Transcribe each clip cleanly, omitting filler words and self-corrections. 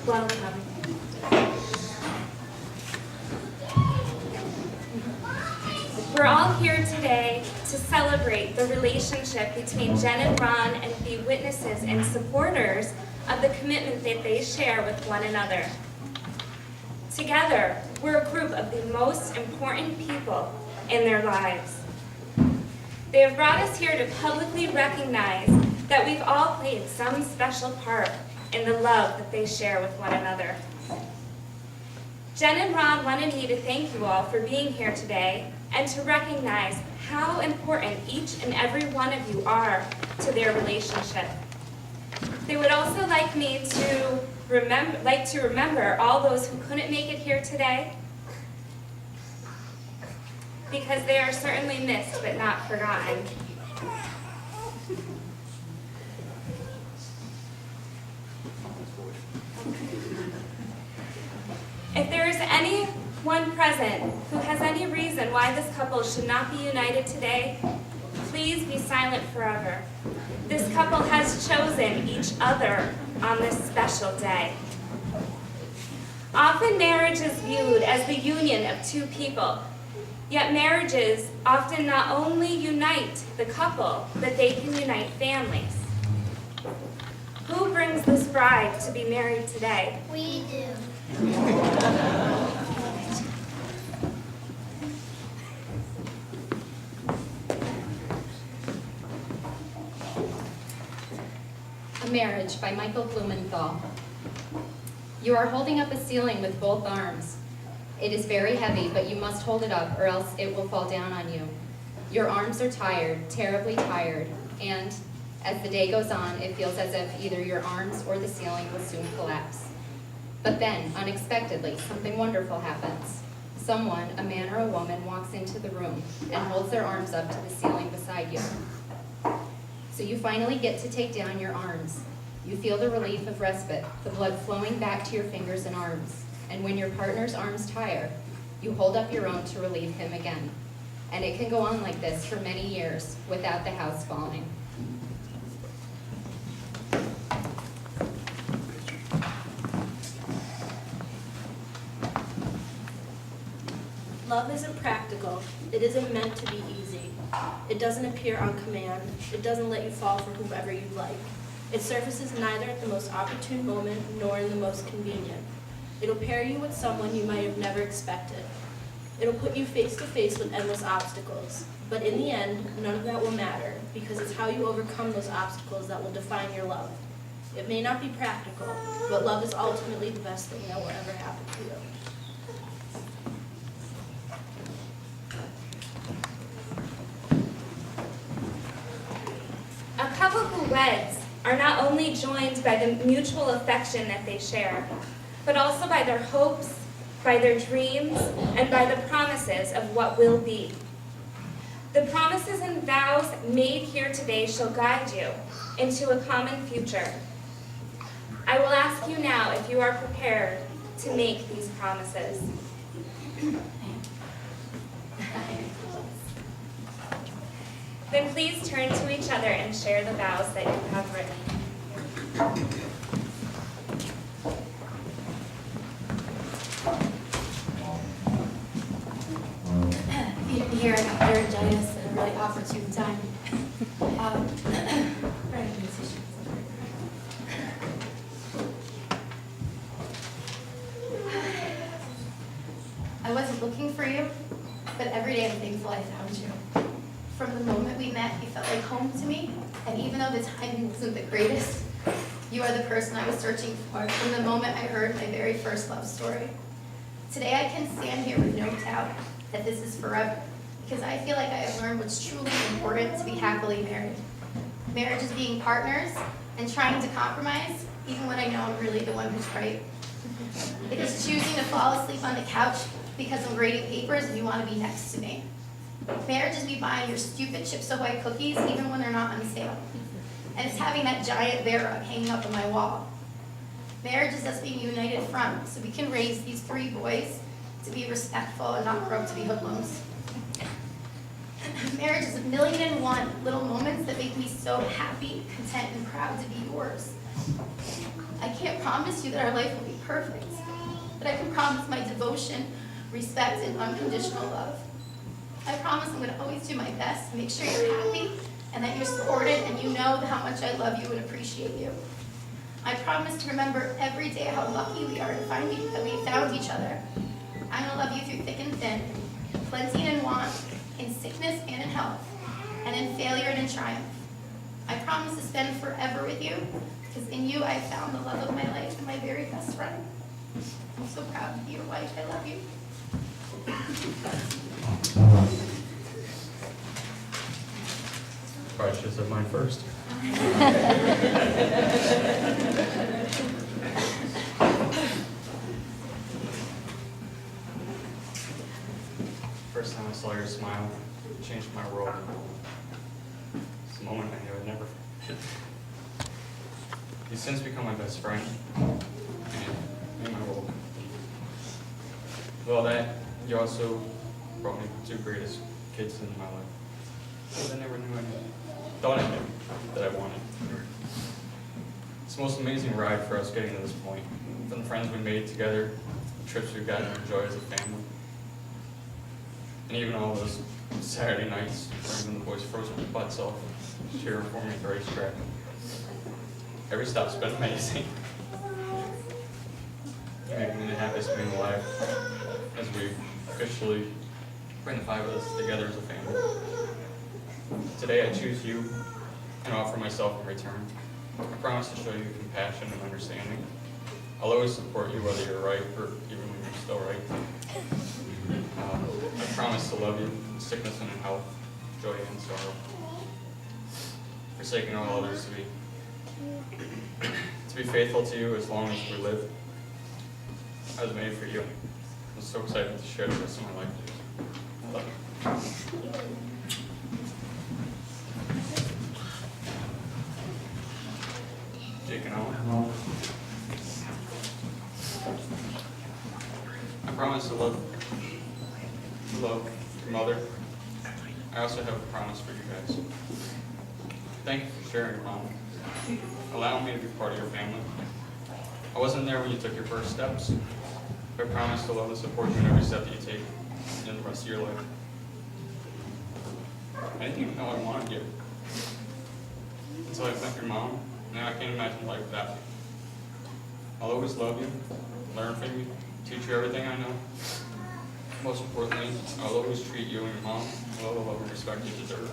Welcome. We're all here today to celebrate the relationship between Jenn and Ron and be witnesses and supporters of the commitment that they share with one another. Together, we're a group of the most important people in their lives. They have brought us here to publicly recognize that we've all played some special part in the love that they share with one another. Jenn and Ron wanted me to thank you all for being here today and to recognize how important each and every one of you are to their relationship. They would also like me to remember all those who couldn't make it here today, because they are certainly missed but not forgotten. If there is anyone present who has any reason why this couple should not be united today, please be silent forever. This couple has chosen each other on this special day. Often marriage is viewed as the union of two people, yet marriages often not only unite the couple, but they can unite families. Who brings this bride to be married today? We do. A Marriage by Michael Blumenthal. You are holding up a ceiling with both arms. It is very heavy, but you must hold it up or else it will fall down on you. Your arms are tired, terribly tired, and as the day goes on, it feels as if either your arms or the ceiling will soon collapse. But then, unexpectedly, something wonderful happens. Someone, a man or a woman, walks into the room and holds their arms up to the ceiling beside you. So you finally get to take down your arms. You feel the relief of respite, the blood flowing back to your fingers and arms. And when your partner's arms tire, you hold up your own to relieve him again. And it can go on like this for many years without the house falling. Love isn't practical. It isn't meant to be easy. It doesn't appear on command. It doesn't let you fall for whomever you like. It surfaces neither at the most opportune moment nor in the most convenient. It'll pair you with someone you might have never expected. It'll put you face to face with endless obstacles. But in the end, none of that will matter, because it's how you overcome those obstacles that will define your love. It may not be practical, but love is ultimately the best thing that will ever happen to you. A couple who weds are not only joined by the mutual affection that they share, but also by their hopes, by their dreams, and by the promises of what will be. The promises and vows made here today shall guide you into a common future. I will ask you now if you are prepared to make these promises. Then please turn to each other and share the vows that you have written. Here I got laryngitis at a really opportune time. I wasn't looking for you, but every day I'm thankful I found you. From the moment we met, you felt like home to me, and even though the timing wasn't the greatest, you are the person I was searching for from the moment I heard my very first love story. Today I can stand here with no doubt that this is forever, because I feel like I have learned what's truly important to be happily married. Marriage is being partners and trying to compromise, even when I know I'm really the one who's right. It is choosing to fall asleep on the couch because I'm grading papers and you want to be next to me. Marriage is me buying your stupid Chips Ahoy cookies even when they're not on sale. And it's having that giant bear rug hanging up on my wall. Marriage is us being a united front so we can raise these 3 boys to be respectful and not grow up to be hoodlums. Marriage is 1,000,001 little moments that make me so happy, content, and proud to be yours. I can't promise you that our life will be perfect, but I can promise my devotion, respect, and unconditional love. I promise I'm going to always do my best to make sure you're happy and that you're supported and you know how much I love you and appreciate you. I promise to remember every day how lucky we are that we found each other. I'm going to love you through thick and thin, plenty and in want, in sickness and in health, and in failure and in triumph. I promise to spend forever with you, because in you I found the love of my life and my very best friend. I'm so proud to be your wife. I love you. Probably should have said mine first. First time I saw your smile, it changed my world. It's a moment I knew I'd never forget. You've since become my best friend, and made my world complete. With all that, you also brought me the 2 greatest kids in my life. Because I never knew thought I knew that I wanted. It's the most amazing ride for us getting to this point. From the friends we made together, the trips we've gotten to enjoy as a family, and even all those Saturday nights when the boys froze their butts off cheering for me at the racetrack. Every stop's been amazing. You make me the happiest man alive as we officially bring the 5 of us together as a family. Today I choose you and offer myself in return. I promise to show you compassion and understanding. I'll always support you whether you're right or even when you're still right. I promise to love you in sickness and in health, joy and sorrow. Forsaking all others to be faithful to you as long as we live. I was made for you. I'm so excited to share the rest of my life. I love you. Jake and Owen. I promise to love your mother. I also have a promise for you guys. Thank you for sharing, Mom. Allowing me to be part of your family. I wasn't there when you took your first steps, but I promise to love and support you in every step that you take in the rest of your life. I didn't even know I wanted you until I met your mom. Now I can't imagine life without you. I'll always love you, learn from you, teach you everything I know. Most importantly, I'll always treat you and your mom with all the love and respect you deserve.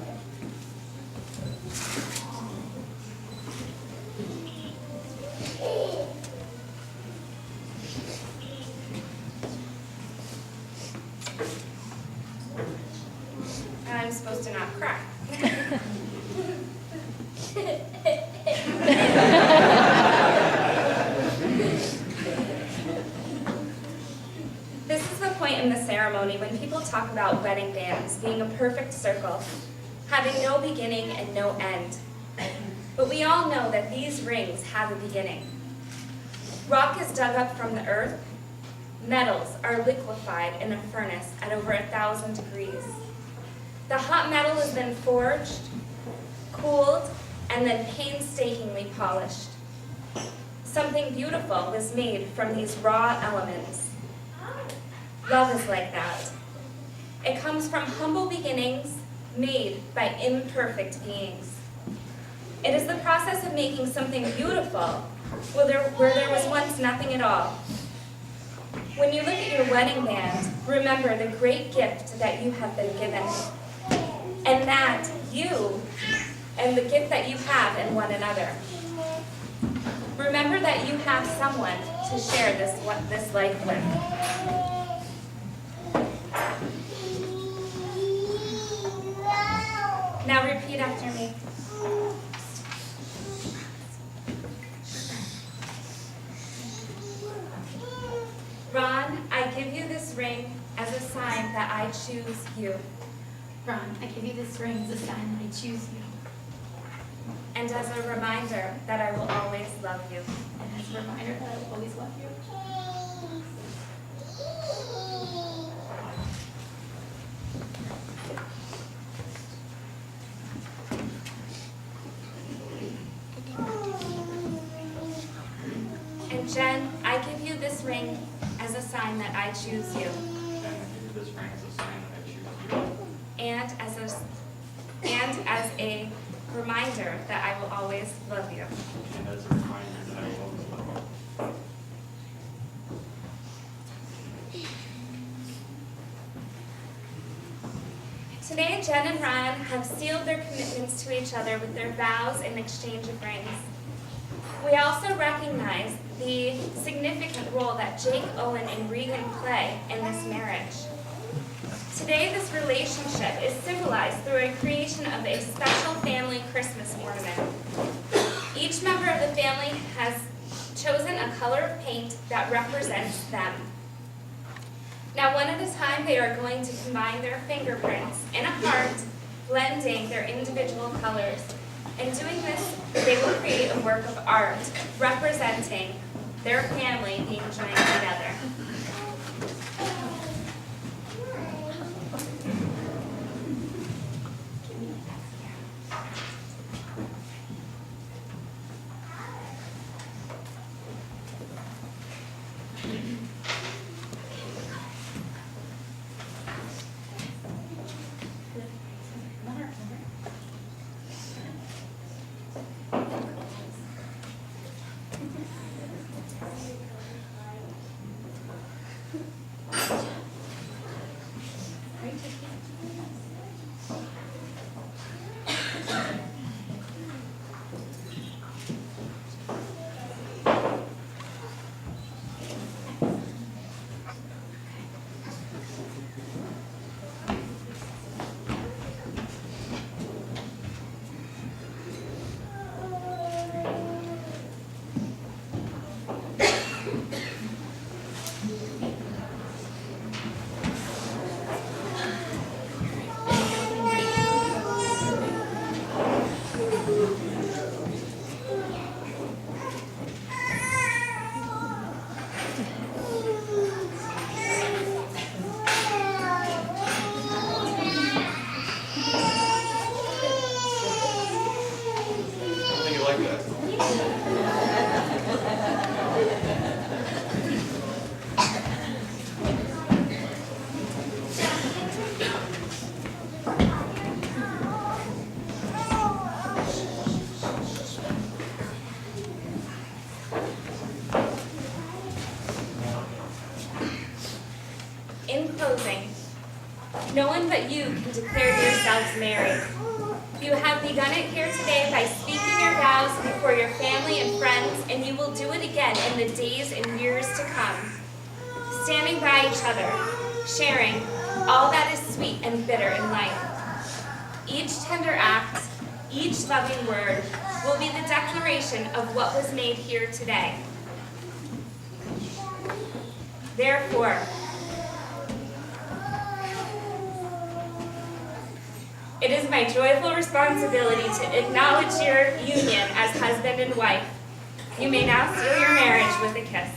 I'm supposed to not cry. This is the point in the ceremony when people talk about wedding bands being a perfect circle, having no beginning and no end. But we all know that these rings have a beginning. Rock is dug up from the earth. Metals are liquefied in a furnace at over 1,000 degrees. The hot metal is then forged, cooled, and then painstakingly polished. Something beautiful was made from these raw elements. Love is like that. It comes from humble beginnings made by imperfect beings. It is the process of making something beautiful where there was once nothing at all. When you look at your wedding band, remember the great gift that you have been given, and that you, and the gift that you have in one another. Remember that you have someone to share this life with. Now repeat after me. Ron, I give you this ring as a sign that I choose you. Ron, I give you this ring as a sign that I choose you. And as a reminder that I will always love you. And as a reminder that I will always love you. And Jen, I give you this ring as a sign that I choose you. And I give you this ring as a sign that I choose you. And as a reminder that I will always love you. And as a reminder that I will always love you. Today, Jen and Ron have sealed their commitments to each other with their vows in exchange of rings. We also recognize the significant role that Jake, Owen, and Regan play in this marriage. Today, this relationship is symbolized through a creation of a special family Christmas ornament. Each member of the family has chosen a color of paint that represents them. Now, one at a time, they are going to combine their fingerprints in a heart, blending their individual colors. In doing this, they will create a work of art representing their family being joined together. I think you like that. In closing, no one but you can declare yourselves married. You have begun it here today by speaking your vows before your family and friends, and you will do it again in the days and years to come. Standing by each other, sharing all that is sweet and bitter in life. Each tender act, each loving word will be the declaration of what was made here today. Therefore, it is my joyful responsibility to acknowledge your union as husband and wife. You may now seal your marriage with a kiss.